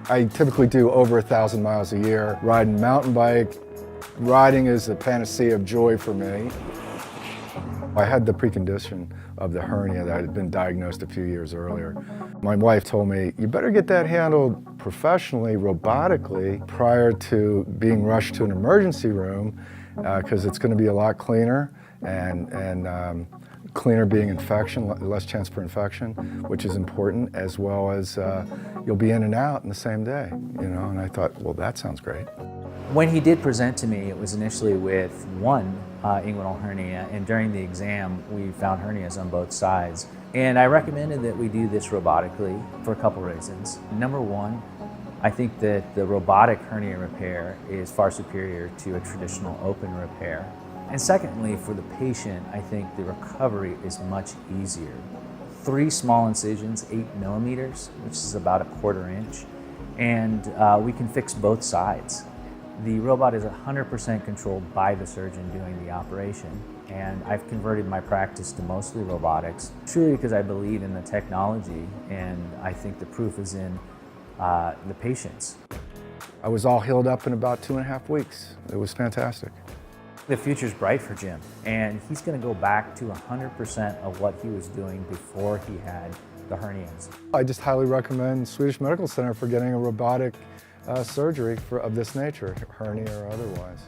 I typically do over 1,000 miles a year, riding mountain bike. Riding is a panacea of joy for me. I had the precondition of the hernia that had been diagnosed a few years earlier. My wife told me, you better get that handled professionally, robotically, prior to being rushed to an emergency room, because it's going to be a lot cleaner, and cleaner being infection, less chance for infection, which is important, as well as you'll be in and out in the same day, you know, and I thought, well, that sounds great. When he did present to me, it was initially with one inguinal hernia, and during the exam we found hernias on both sides. And I recommended that we do this robotically for a couple reasons. Number one, I think that the robotic hernia repair is far superior to a traditional open repair. And secondly, for the patient, I think the recovery is much easier. 3 small incisions, 8 millimeters, which is about 1/4 inch, and we can fix both sides. The robot is 100% controlled by the surgeon doing the operation, and I've converted my practice to mostly robotics, truly because I believe in the technology, and I think the proof is in the patients. I was all healed up in about 2.5 weeks. It was fantastic. The future's bright for Jim, and he's going to go back to 100% of what he was doing before he had the hernias. I just highly recommend Swedish Medical Center for getting a robotic surgery of this nature, hernia or otherwise.